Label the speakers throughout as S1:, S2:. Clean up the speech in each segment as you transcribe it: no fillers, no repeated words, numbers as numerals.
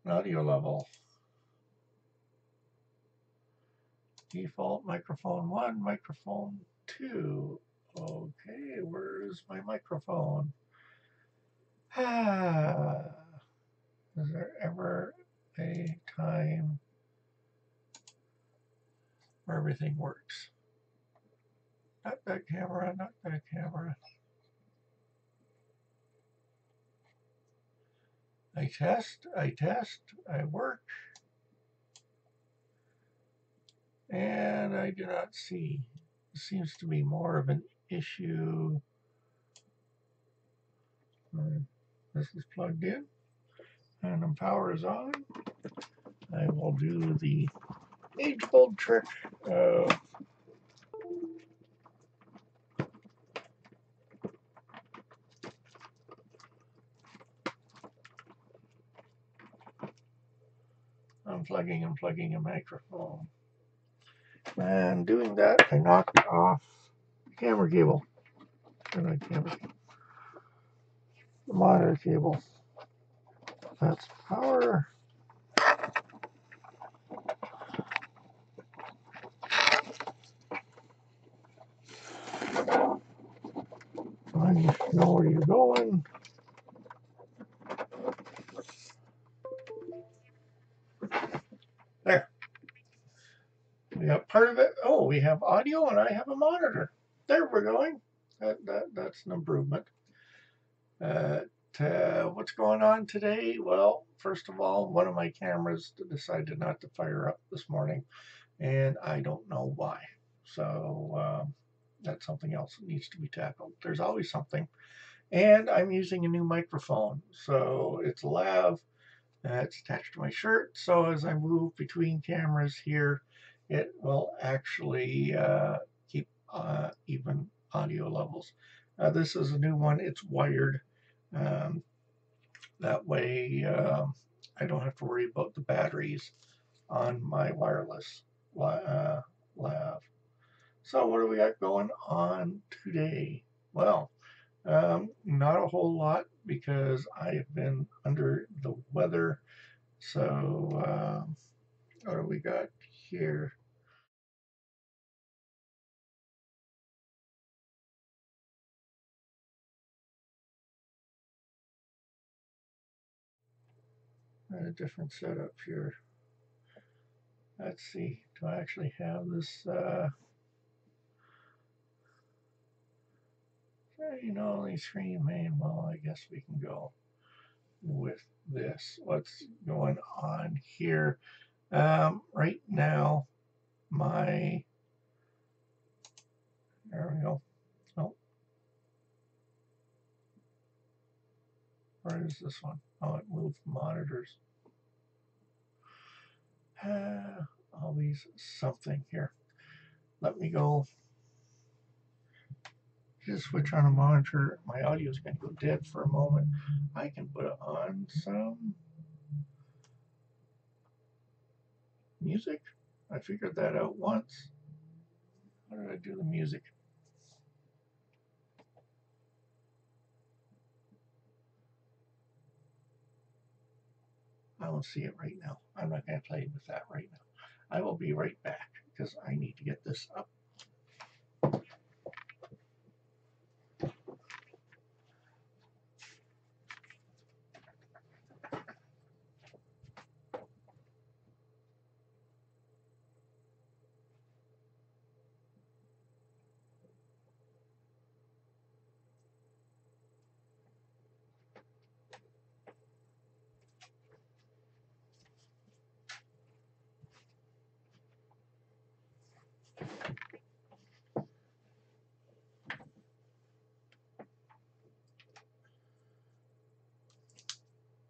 S1: audio level. Default microphone 1, microphone 2. Okay, where's my microphone? Is there ever a time where everything works? Not that camera, not that camera. I test, I work, and I do not see. It seems to be more of an issue. This is plugged in, and the power is on. I will do the age-old trick of unplugging and plugging a microphone. And doing that, I knocked off the camera cable. The monitor cable. That's power. I know where you're going. There. We got part of it. Oh, we have audio and I have a monitor. There we're going. That's an improvement. What's going on today? Well, first of all, one of my cameras decided not to fire up this morning, and I don't know why. So that's something else that needs to be tackled. There's always something. And I'm using a new microphone. So it's a lav. It's attached to my shirt. So as I move between cameras here, it will actually keep even audio levels. This is a new one. It's wired. That way I don't have to worry about the batteries on my wireless lav. So what do we got going on today? Well, not a whole lot because I have been under the weather. So what do we got here? A different setup here. Let's see. Do I actually have this? The screen main. Well, I guess we can go with this. What's going on here? Right now, there we go. Oh, where is this one? Oh, it moved monitors. Always something here. Let me go. Just switch on a monitor. My audio is going to go dead for a moment. I can put on some music. I figured that out once. How did I do the music? I don't see it right now. I'm not going to play with that right now. I will be right back because I need to get this up.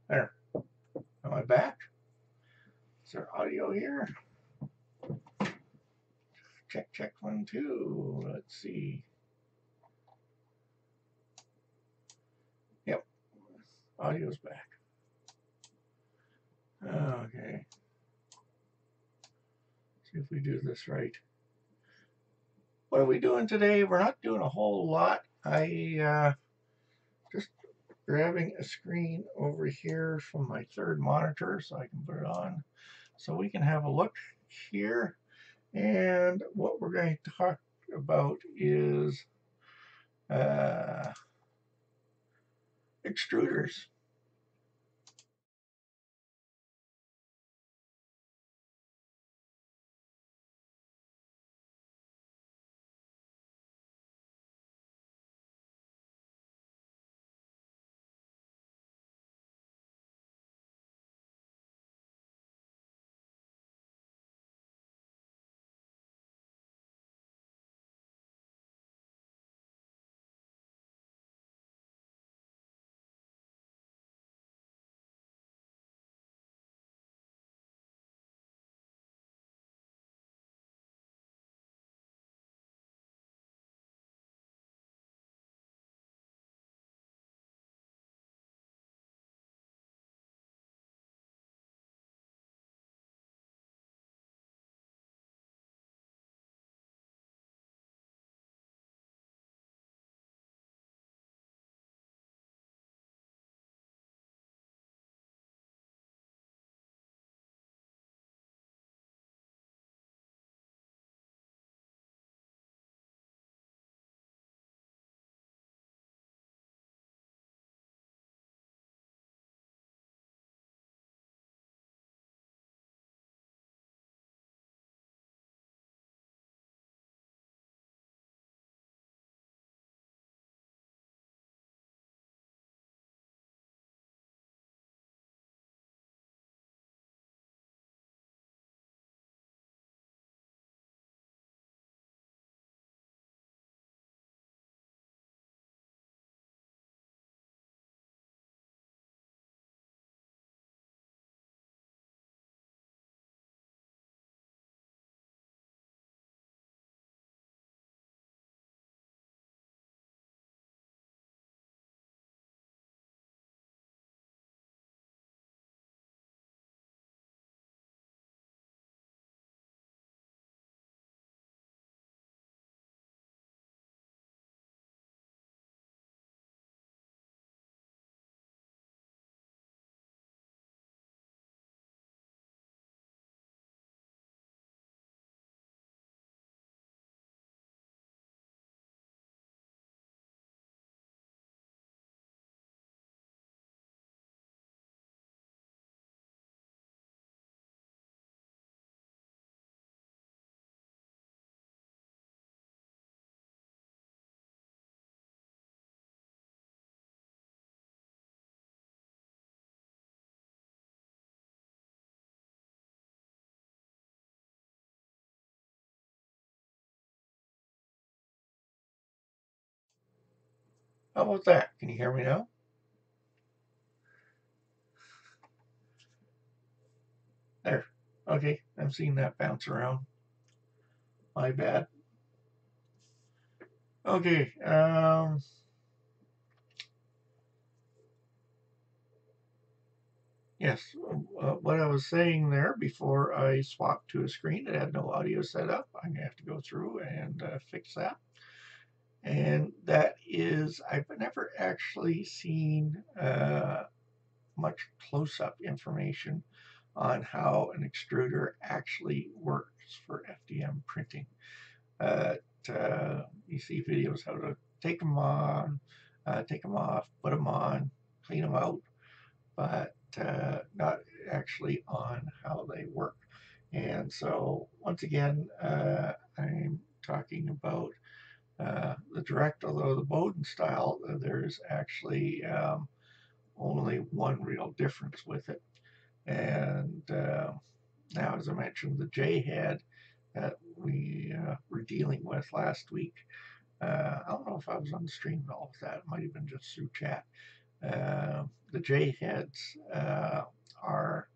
S1: There. Am I back? Is there audio here? Check, check, 1, 2. Let's see. Yep. Audio's back. Okay. See if we do this right. What are we doing today? We're not doing a whole lot. I just grabbing a screen over here from my third monitor so I can put it on so we can have a look here. And what we're going to talk about is extruders. How about that? Can you hear me now? There. Okay, I'm seeing that bounce around. My bad. Okay, yes, what I was saying there before I swapped to a screen that had no audio set up, I'm going to have to go through and fix that. And that is, I've never actually seen much close-up information on how an extruder actually works for FDM printing. You see videos how to take them on, take them off, put them on, clean them out, but not actually on how they work. And so, once again, I'm talking about the direct, although the Bowden style, there's actually only one real difference with it. And now, as I mentioned, the J head that we were dealing with last week. I don't know if I was on the stream at all with that. It might have been just through chat. The J heads are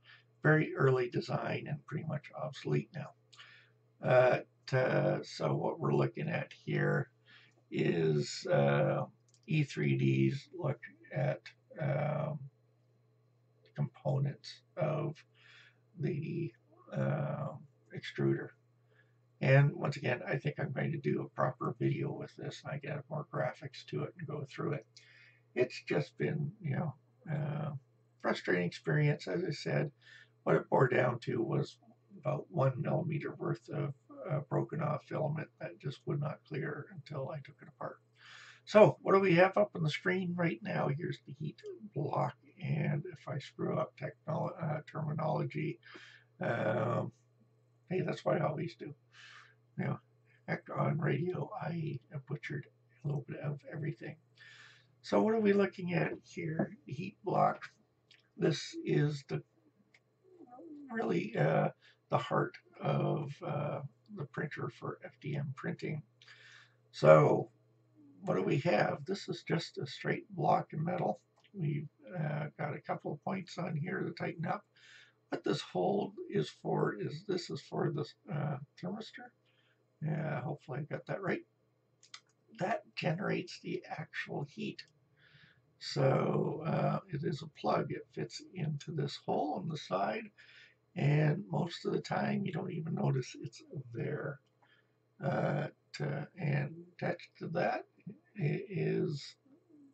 S1: very early design and pretty much obsolete now. So what we're looking at here is E3D's look at components of the extruder. And once again, I think I'm going to do a proper video with this and I get more graphics to it and go through it. it's just been, frustrating experience. As I said, what it bore down to was about 1 millimeter worth of broken off filament that just would not clear until I took it apart. So what do we have up on the screen right now? Here's the heat block, and if I screw up terminology, hey, that's what I always do. On radio, I butchered a little bit of everything. So what are we looking at here? The heat block. This is really the heart of the printer for FDM printing. So what do we have? This is just a straight block of metal. We've got a couple of points on here to tighten up. What this hole is for is this is for the thermistor. Yeah, hopefully I got that right. That generates the actual heat. So it is a plug. It fits into this hole on the side, and most of the time you don't even notice it's there. And attached to that is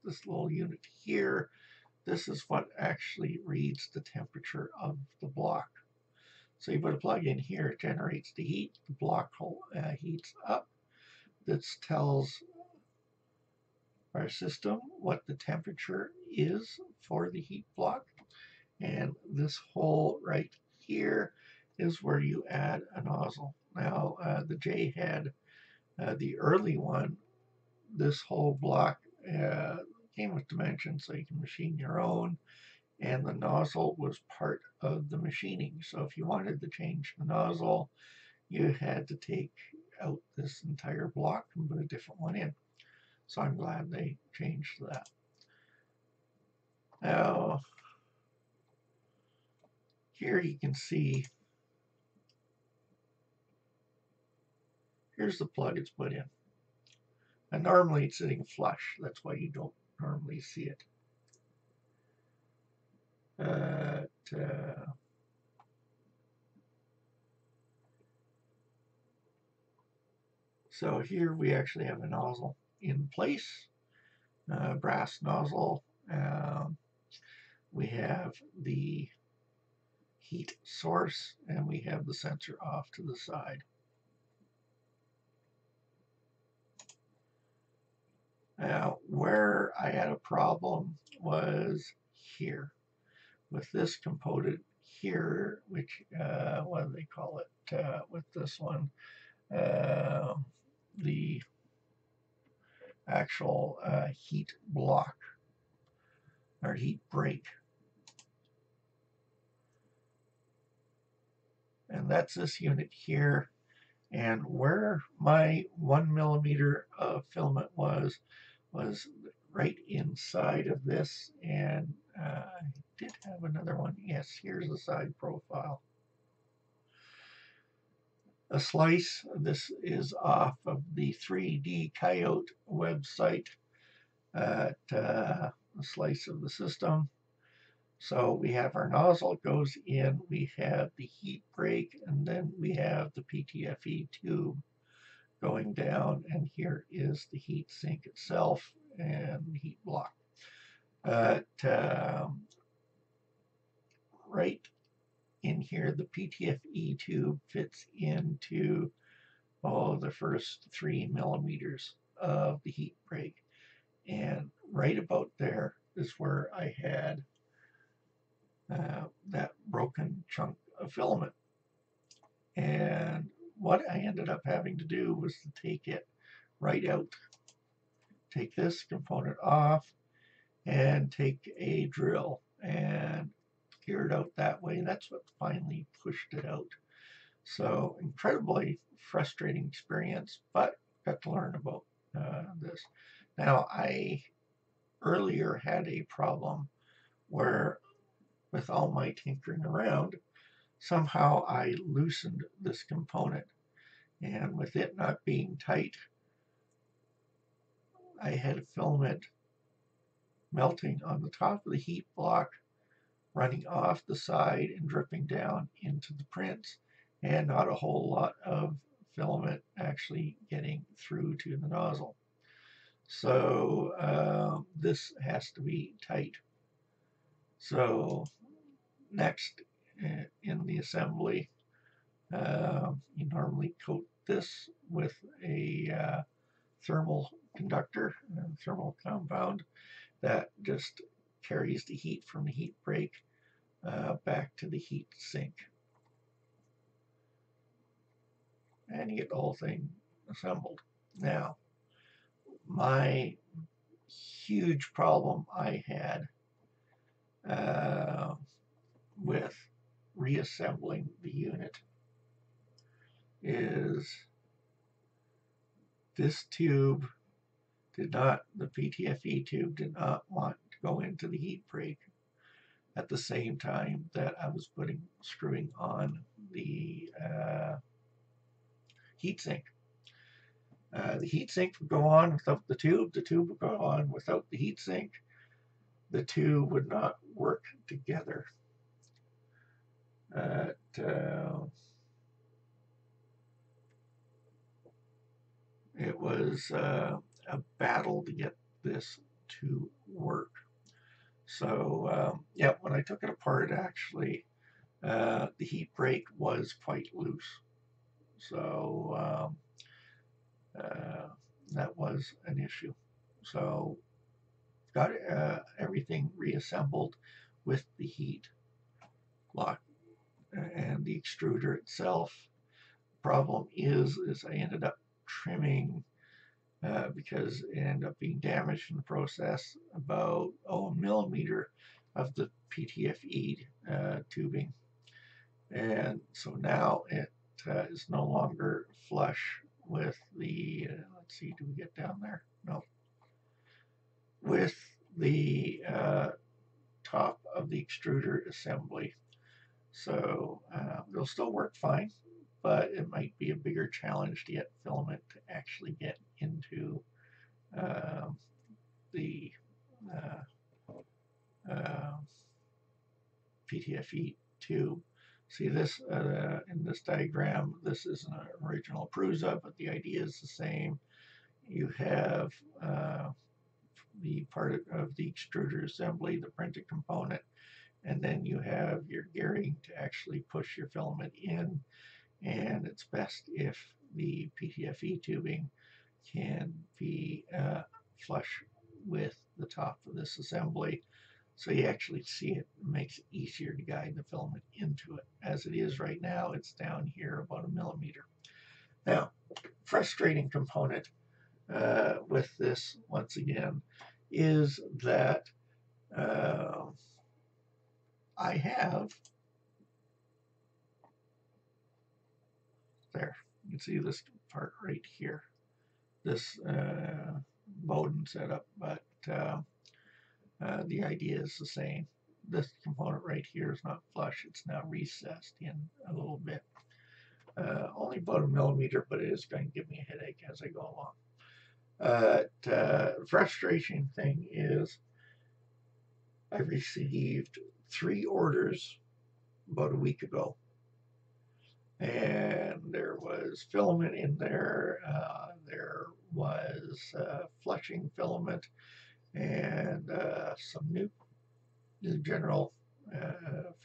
S1: this little unit here. This is what actually reads the temperature of the block. So you put a plug in here, it generates the heat. The block heats up. This tells our system what the temperature is for the heat block. And this hole right here is where you add a nozzle. Now, the J had the early one. This whole block came with dimensions, so you can machine your own, and the nozzle was part of the machining. So if you wanted to change the nozzle, you had to take out this entire block and put a different one in. So I'm glad they changed that. Now, here you can see, here's the plug it's put in. And normally it's sitting flush. That's why you don't normally see it. So here we actually have a nozzle in place, brass nozzle. We have the heat source, and we have the sensor off to the side. Now, where I had a problem was here with this component here, which, what do they call it with this one? The actual heat block or heat break. And that's this unit here. And where my 1 millimeter of filament was right inside of this. And I did have another one. Yes, here's the side profile. A slice. This is off of the 3D Coyote website at a slice of the system. So we have our nozzle goes in, we have the heat break, and then we have the PTFE tube going down, and here is the heat sink itself and the heat block. Right in here, the PTFE tube fits into the first 3 millimeters of the heat break. And right about there is where I had that broken chunk of filament. And what I ended up having to do was to take it right out, take this component off, and take a drill and gear it out that way. That's what finally pushed it out. So incredibly frustrating experience, but got to learn about this. Now, I earlier had a problem where with all my tinkering around, somehow I loosened this component. And with it not being tight, I had filament melting on the top of the heat block, running off the side and dripping down into the prints, and not a whole lot of filament actually getting through to the nozzle. So this has to be tight. So next in the assembly, you normally coat this with a thermal conductor, thermal compound that just carries the heat from the heat break back to the heat sink. And you get the whole thing assembled. Now, my huge problem I had with reassembling the unit is this tube the PTFE tube did not want to go into the heat break at the same time that I was screwing on the heatsink. The heatsink would go on without the tube would go on without the heatsink. The two would not work together. It was a battle to get this to work. So yeah, when I took it apart, actually, the heat break was quite loose. So that was an issue. So got everything reassembled with the heat lock and the extruder itself. Problem is I ended up trimming because it ended up being damaged in the process about a millimeter of the PTFE tubing, and so now it is no longer flush with the let's see, do we get down there? No, with the top of the extruder assembly. So they'll still work fine, but it might be a bigger challenge to get filament to actually get into the PTFE tube. See this in this diagram, this is an original Prusa, but the idea is the same. You have the part of the extruder assembly, the printed component, and then you have your gearing to actually push your filament in, and it's best if the PTFE tubing can be flush with the top of this assembly, so you actually see it. It makes it easier to guide the filament into it. As it is right now, it's down here about a millimeter. Now, frustrating component with this, once again, is that I have, there, you can see this part right here, this Bowden setup, but the idea is the same. This component right here is not flush, it's now recessed in a little bit. Only about a millimeter, but it is going to give me a headache as I go along. Frustration thing is I received 3 orders about a week ago, and there was filament in there. There was flushing filament and some new general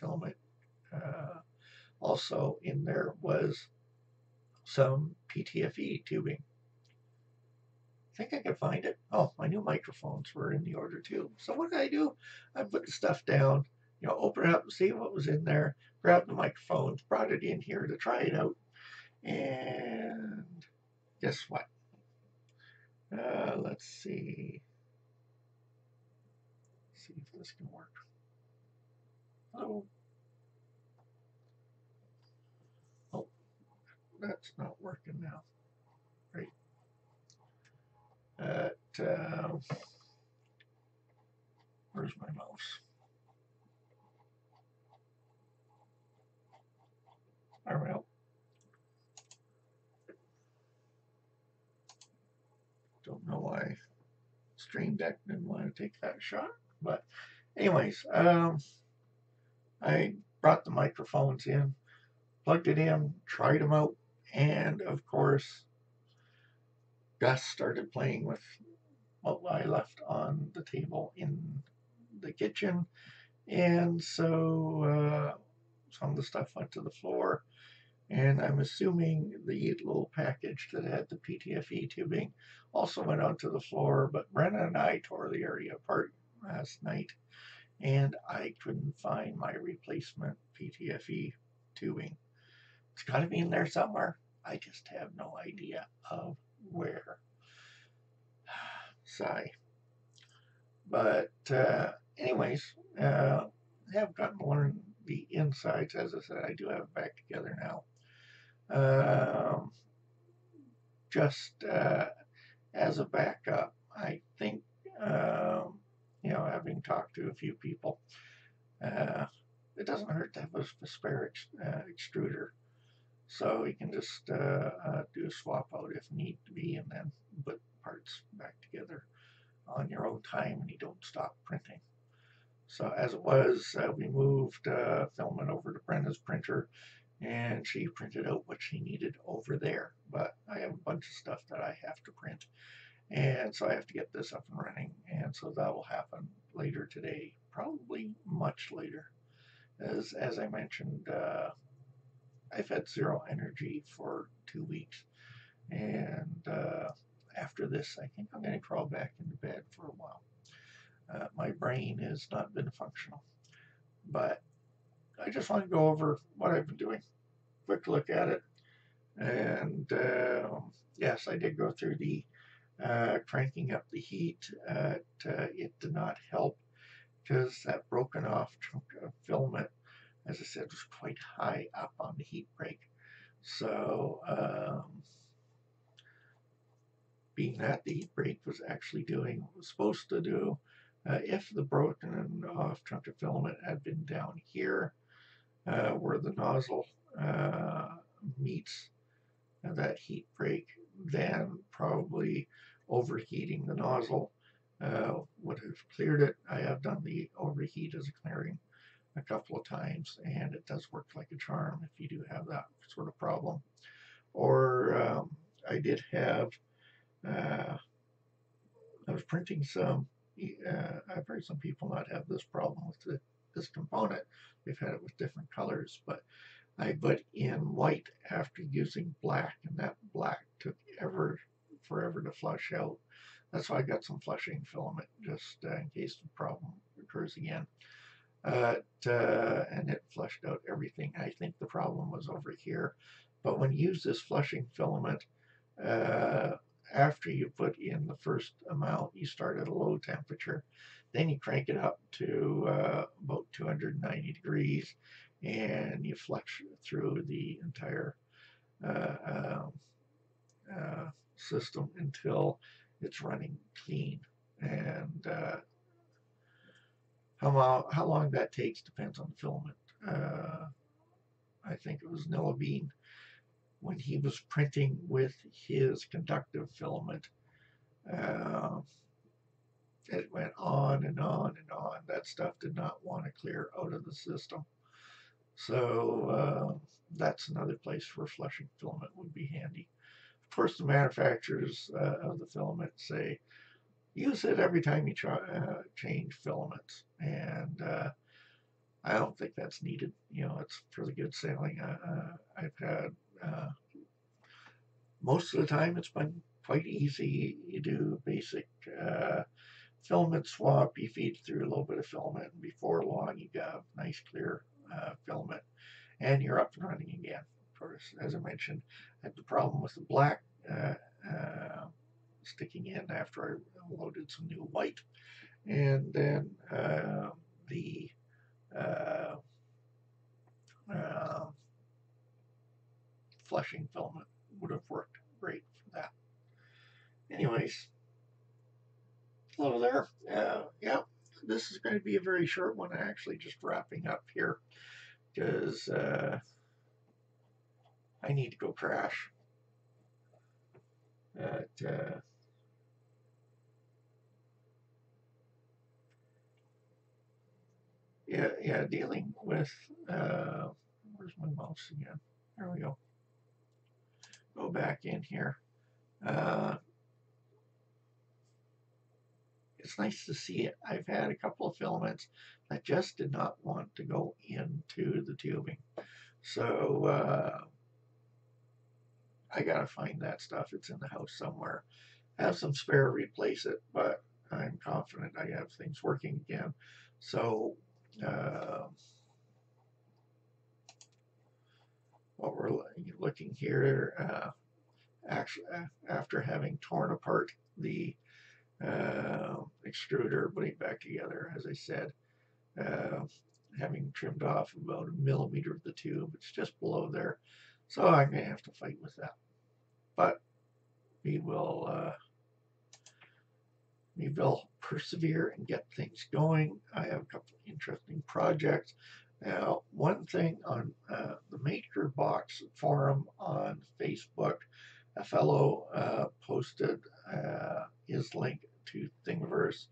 S1: filament. Also in there was some PTFE tubing. I think I could find it. Oh, my new microphones were in the order too. So what did I do? I put the stuff down, open it up, see what was in there, grabbed the microphones, brought it in here to try it out, and guess what? Let's see. See if this can work. Oh, that's not working now. Right. Where's my mouse? All right. Don't know why Stream Deck didn't want to take that shot, but anyways, I brought the microphones in, plugged it in, tried them out, and of course, Gus started playing with what I left on the table in the kitchen, and so some of the stuff went to the floor. And I'm assuming the little package that had the PTFE tubing also went onto the floor. But Brenna and I tore the area apart last night, and I couldn't find my replacement PTFE tubing. It's got to be in there somewhere. I just have no idea of where. Sigh. But anyways, have gotten to learn the insides. As I said, I do have it back together now. Just as a backup, I think, having talked to a few people, uh, it doesn't hurt to have a spare extruder. So you can just do a swap out if need to be, and then put parts back together on your own time, and you don't stop printing. So as it was, we moved filament over to Brenda's printer, and she printed out what she needed over there. But I have a bunch of stuff that I have to print, and so I have to get this up and running, and so that will happen later today, probably much later. As I mentioned, I've had zero energy for 2 weeks, and after this, I think I'm going to crawl back into bed for a while. My brain has not been functional, but I just want to go over what I've been doing. Quick look at it, and yes, I did go through the cranking up the heat. It did not help because that broken off chunk of filament, as I said, was quite high up on the heat break. So, being that the heat break was actually doing what it was supposed to do, if the broken off chunk of filament had been down here, where the nozzle meets that heat break, then probably overheating the nozzle would have cleared it. I have done the overheat as a clearing a couple of times, and it does work like a charm if you do have that sort of problem. Or I did have, I was printing some, I've heard some people not have this problem with this component. They've had it with different colors, but I put in white after using black, and that black took forever to flush out. That's why I got some flushing filament, just in case the problem occurs again. And it flushed out everything. I think the problem was over here. But when you use this flushing filament, uh, after you put in the first amount, you start at a low temperature. Then you crank it up to about 290 degrees, and you flush through the entire uh, system until it's running clean. And how long that takes depends on the filament. I think it was Noah Bean when he was printing with his conductive filament. Uh, it went on and on and on. That stuff did not want to clear out of the system. So that's another place where flushing filament would be handy. Of course, the manufacturers of the filament say use it every time you change filaments, and I don't think that's needed. It's for the good sailing. I've had most of the time it's been quite easy. You do basic filament swap. You feed through a little bit of filament, and before long you got nice clear filament, and you're up and running again. Of course, as I mentioned, I had the problem with the black sticking in after I loaded some new white, and then the uh, uh, flushing filament would have worked great for that. Anyways, hello there. Yeah, this is going to be a very short one. Actually, just wrapping up here because I need to go crash. Yeah, dealing with where's my mouse again? There we go. Go back in here. it's nice to see it. I've had a couple of filaments that just did not want to go into the tubing. So I gotta find that stuff. It's in the house somewhere. Have some spare, replace it, but I'm confident I have things working again. So uh, what we're looking here, actually, after having torn apart the extruder, putting it back together, as I said, uh, having trimmed off about a millimeter of the tube, it's just below there. So I'm going to have to fight with that. But we will persevere and get things going. I have a couple of interesting projects. Now, one thing on the MakerBox forum on Facebook, a fellow posted his link to Thingiverse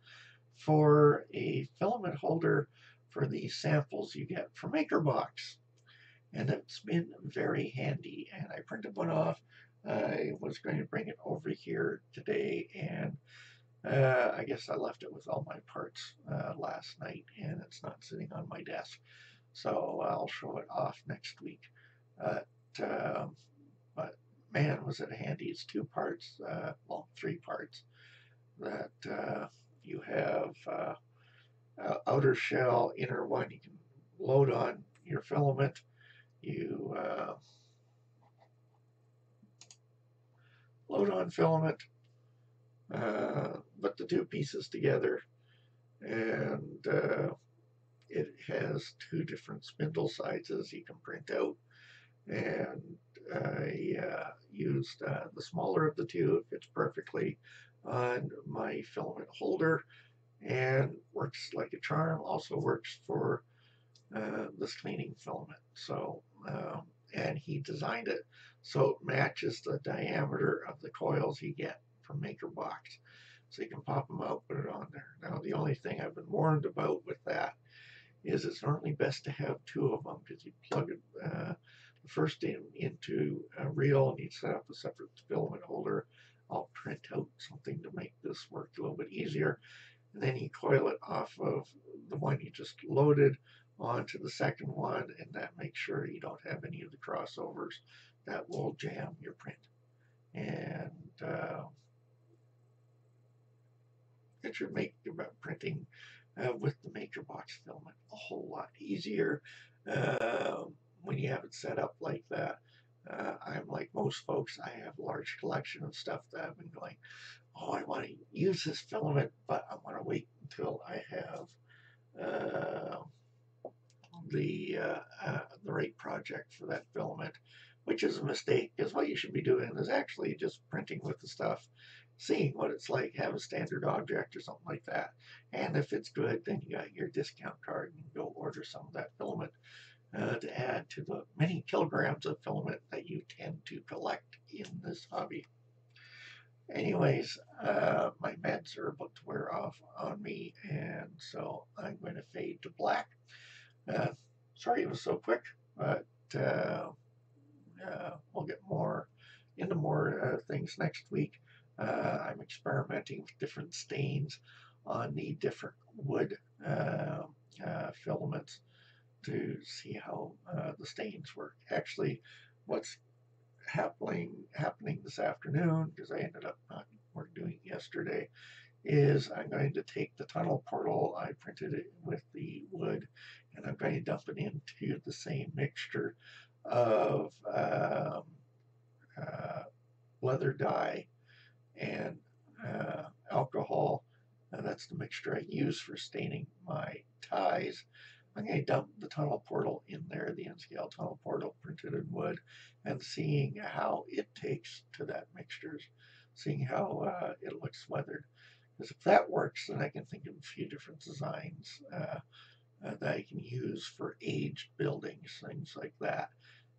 S1: for a filament holder for the samples you get from MakerBox. And it's been very handy. And I printed one off. I was going to bring it over here today, and I guess I left it with all my parts last night, and it's not sitting on my desk. So I'll show it off next week. Uh, but man, was it handy. It's two parts, well, three parts. That you have outer shell, inner one, you can load on your filament. You load on filament, put the two pieces together, and it has two different spindle sizes you can print out. And I used the smaller of the two. It fits perfectly on my filament holder and works like a charm. Also works for this cleaning filament. So, and he designed it so it matches the diameter of the coils you get from MakerBox. So you can pop them out, put it on there. Now, the only thing I've been warned about with that is it's normally best to have two of them, because you plug it the first into a reel and you set up a separate filament holder. I'll print out something to make this work a little bit easier. And then you coil it off of the one you just loaded onto the second one, and that makes sure you don't have any of the crossovers that will jam your print. And it should make printing with the MakerBox filament a whole lot easier when you have it set up like that. I'm like most folks, I have a large collection of stuff that I've been going, oh, I want to use this filament, but I want to wait until I have the right project for that filament, which is a mistake, because what you should be doing is actually just printing with the stuff, seeing what it's like, have a standard object or something like that. And if it's good, then you got your discount card and go order some of that filament to add to the many kilograms of filament that you tend to collect in this hobby. Anyways, my meds are about to wear off on me, and so I'm going to fade to black. Sorry it was so quick, but we'll get more into more things next week. I'm experimenting with different stains on the different wood filaments to see how the stains work. Actually, what's happening this afternoon, because I ended up not doing it yesterday, is I'm going to take the tunnel portal. I printed it with the wood, and I'm going to dump it into the same mixture of leather dye and alcohol. That's the mixture I use for staining my ties. I'm going to dump the tunnel portal in there, the N-scale tunnel portal printed in wood, and seeing how it takes to that mixture, seeing how it looks weathered. Because if that works, then I can think of a few different designs that I can use for aged buildings, things like that.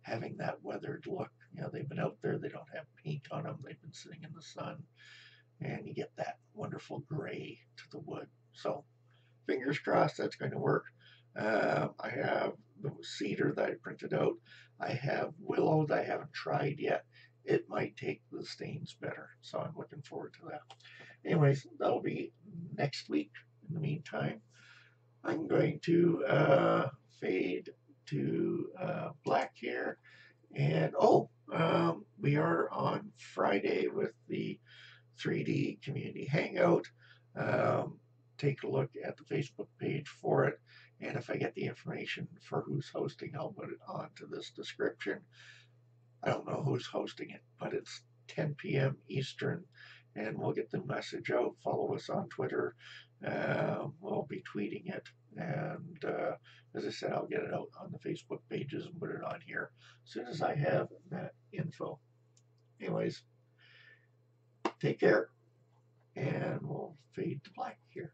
S1: Having that weathered look. You know, they've been out there, they don't have paint on them, they've been sitting in the sun, and you get that wonderful gray to the wood. So, fingers crossed that's going to work. I have the cedar that I printed out. I have willow that I haven't tried yet. it might take the stains better. So I'm looking forward to that. Anyways, that'll be next week. In the meantime, I'm going to fade to black here. And we are on Friday with the 3D Community Hangout. Take a look at the Facebook page for it. And if I get the information for who's hosting, I'll put it onto this description. I don't know who's hosting it, but it's 10 p.m. Eastern, and we'll get the message out. Follow us on Twitter. We'll be tweeting it. And as I said, I'll get it out on the Facebook pages and put it on here as soon as I have that info. Anyways, take care, and we'll fade to black here.